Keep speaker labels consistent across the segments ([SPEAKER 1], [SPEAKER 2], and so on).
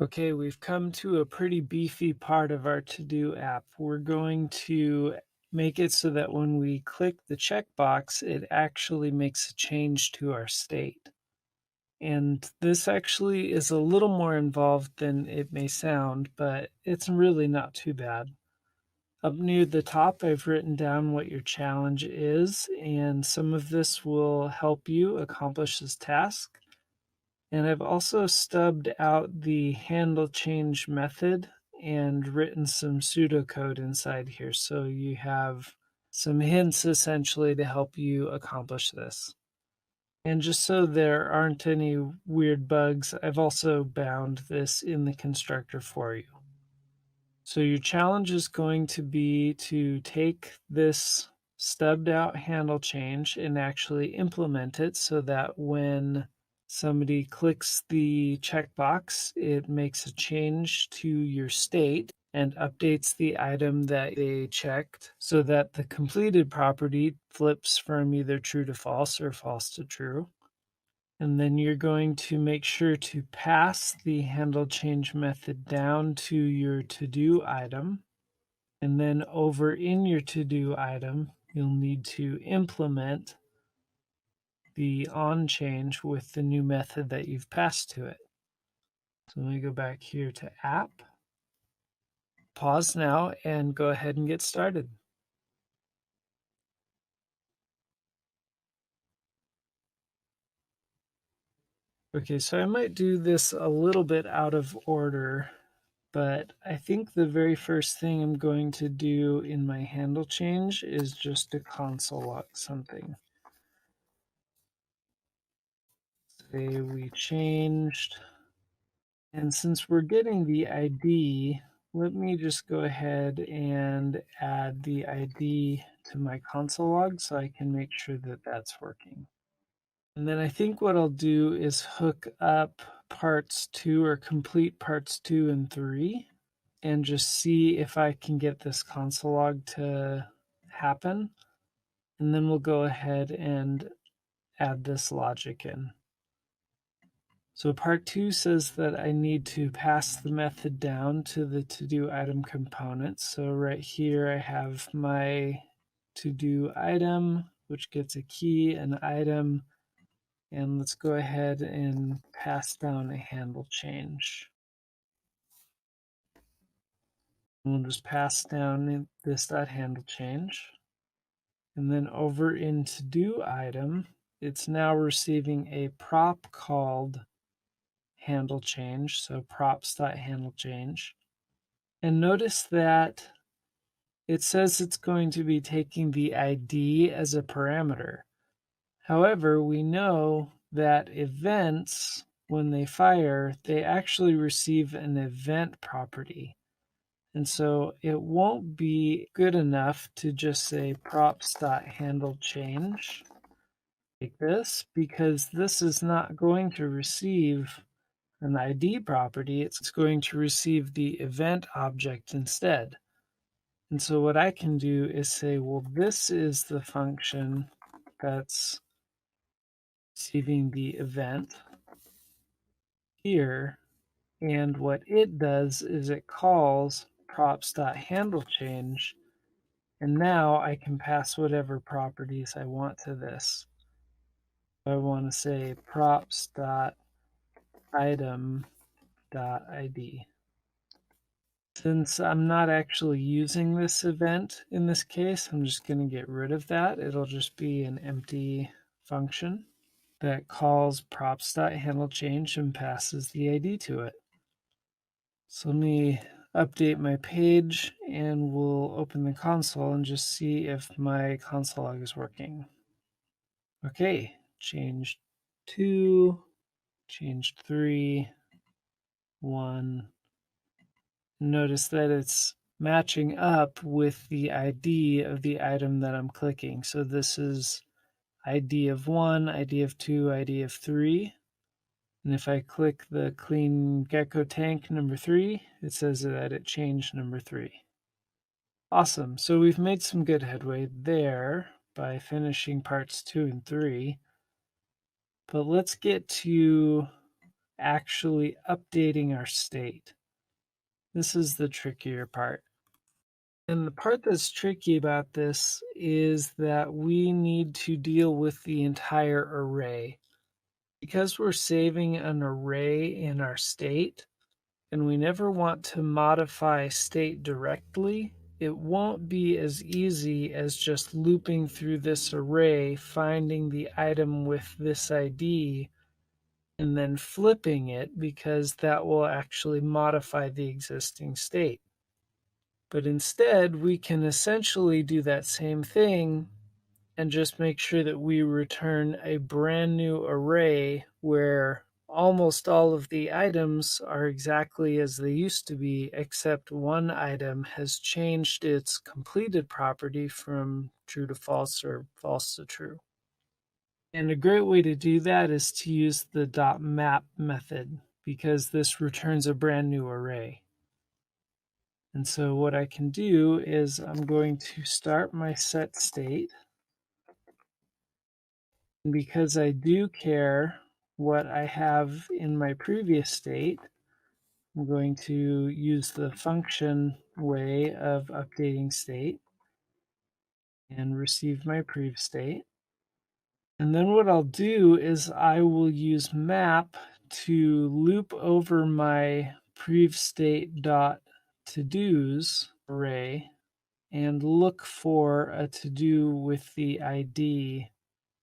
[SPEAKER 1] Okay, we've come to a pretty beefy part of our To-Do app. We're going to make it so that when we click the checkbox, it actually makes a change to our state. And this actually is a little more involved than it may sound, but it's really not too bad. Up near the top, I've written down what your challenge is, and some of this will help you accomplish this task. And I've also stubbed out the handle change method and written some pseudocode inside here. So you have some hints essentially to help you accomplish this. And just so there aren't any weird bugs, I've also bound this in the constructor for you. So your challenge is going to be to take this stubbed out handle change and actually implement it so that when somebody clicks the checkbox, it makes a change to your state and updates the item that they checked so that the completed property flips from either true to false or false to true. And then you're going to make sure to pass the handle change method down to your to-do item. And then over in your to-do item, you'll need to implement the on change with the new method that you've passed to it. So let me go back here to app, pause now, and go ahead and get started. Okay, so I might do this a little bit out of order, but I think the very first thing I'm going to do in my handle change is just to console log something. Say we changed, and since we're getting the ID, let me just go ahead and add the ID to my console log so I can make sure that that's working. And then I think what I'll do is hook up parts 2 or complete parts 2 and 3 and just see if I can get this console log to happen. And then we'll go ahead and add this logic in. So part 2 says that I need to pass the method down to the to-do item component. So right here I have my to-do item, which gets a key, an item, and let's go ahead and pass down a handle change. We'll just pass down this handle change. And then over in to-do item, it's now receiving a prop called handle change, so props.handle change. And notice that it says it's going to be taking the ID as a parameter. However, we know that events, when they fire, they actually receive an event property. And so it won't be good enough to just say props.handle change like this, because this is not going to receive an ID property. It's going to receive the event object instead. And so what I can do is say, well, this is the function that's receiving the event here. And what it does is it calls props.handleChange. And now I can pass whatever properties I want to this. I want to say props.item.id. Since I'm not actually using this event in this case, I'm just going to get rid of that. It'll just be an empty function that calls props.handleChange and passes the ID to it. So let me update my page and we'll open the console and just see if my console log is working. Okay, changed 2, changed 3, 1. Notice that it's matching up with the ID of the item that I'm clicking. So this is ID of 1, ID of 2, ID of 3. And if I click the clean gecko tank number 3, it says that it changed number 3. Awesome. So we've made some good headway there by finishing parts 2 and 3. But let's get to actually updating our state. This is the trickier part. And the part that's tricky about this is that we need to deal with the entire array. Because we're saving an array in our state, and we never want to modify state directly, it won't be as easy as just looping through this array, finding the item with this ID, and then flipping it, because that will actually modify the existing state. But instead, we can essentially do that same thing and just make sure that we return a brand new array where almost all of the items are exactly as they used to be, except one item has changed its completed property from true to false or false to true. And a great way to do that is to use the .map method, because this returns a brand new array. And so what I can do is I'm going to start my set state. And because I do care what I have in my previous state, I'm going to use the function way of updating state and receive my prev state. And then what I'll do is I will use map to loop over my prev state dot to-dos array and look for a to-do with the ID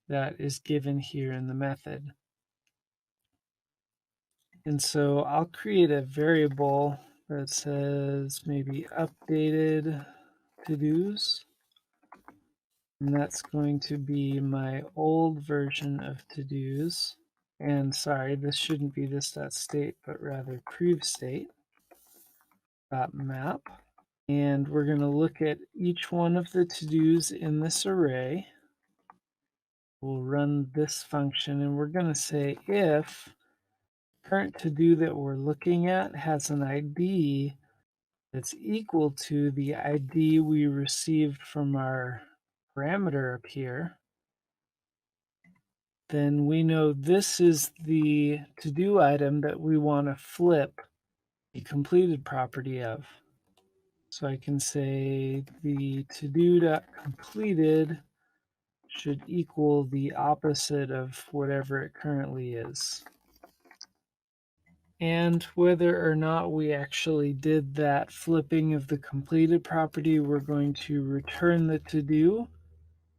[SPEAKER 1] that is given here in the method. And so I'll create a variable that says maybe updated to-dos. And that's going to be my old version of to-dos. And sorry, this shouldn't be this.state, but rather prev state.map. And we're going to look at each one of the to-dos in this array. We'll run this function, and we're going to say if current to-do that we're looking at has an ID that's equal to the ID we received from our parameter up here, then we know this is the to-do item that we want to flip the completed property of. So I can say the to-do.completed should equal the opposite of whatever it currently is. And whether or not we actually did that flipping of the completed property, we're going to return the to-do.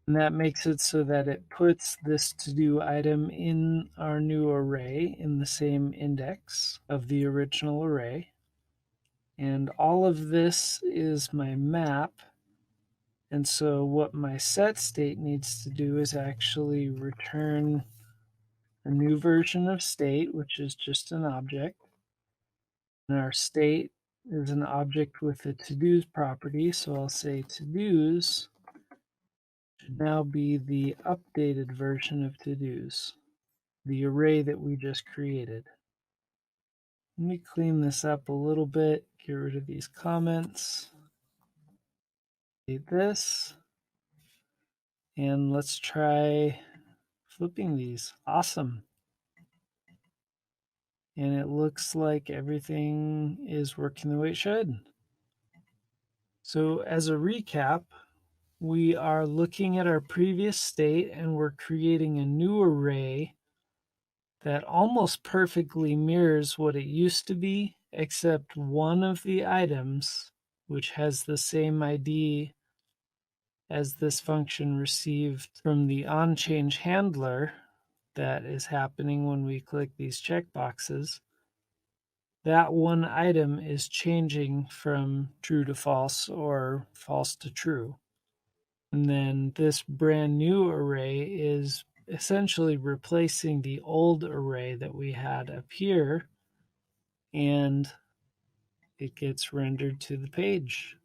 [SPEAKER 1] And that makes it so that it puts this to-do item in our new array in the same index of the original array. And all of this is my map. And so what my set state needs to do is actually return a new version of state, which is just an object. And our state is an object with a to-dos property. So I'll say to-dos should now be the updated version of to-dos, the array that we just created. Let me clean this up a little bit, get rid of these comments, delete this, and let's try flipping these. Awesome. And it looks like everything is working the way it should. So as a recap, we are looking at our previous state and we're creating a new array that almost perfectly mirrors what it used to be, except one of the items, which has the same ID as this function received from the onChange handler that is happening when we click these checkboxes, that one item is changing from true to false or false to true. And then this brand new array is essentially replacing the old array that we had up here, and it gets rendered to the page.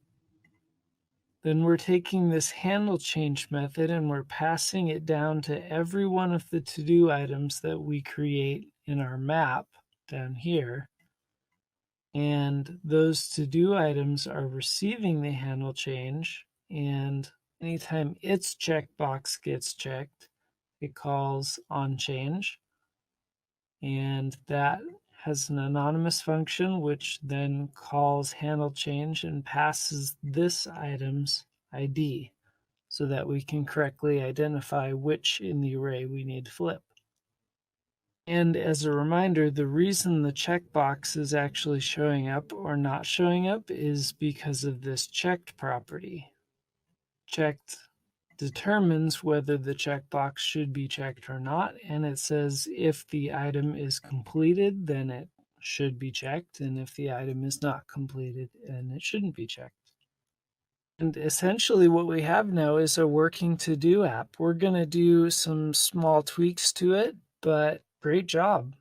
[SPEAKER 1] Then we're taking this handle change method and we're passing it down to every one of the to-do items that we create in our map down here. And those to-do items are receiving the handle change, and anytime its checkbox gets checked, it calls onChange, and that has an anonymous function which then calls handle change and passes this item's ID so that we can correctly identify which in the array we need to flip. And as a reminder, the reason the checkbox is actually showing up or not showing up is because of this checked property. Checked determines whether the checkbox should be checked or not, and it says if the item is completed, then it should be checked, and if the item is not completed, then it shouldn't be checked. And essentially what we have now is a working to-do app. We're going to do some small tweaks to it, but great job.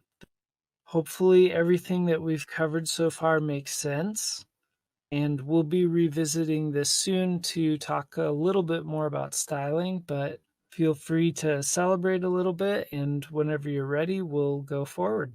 [SPEAKER 1] Hopefully everything that we've covered so far makes sense. And we'll be revisiting this soon to talk a little bit more about styling, but feel free to celebrate a little bit, and whenever you're ready, we'll go forward.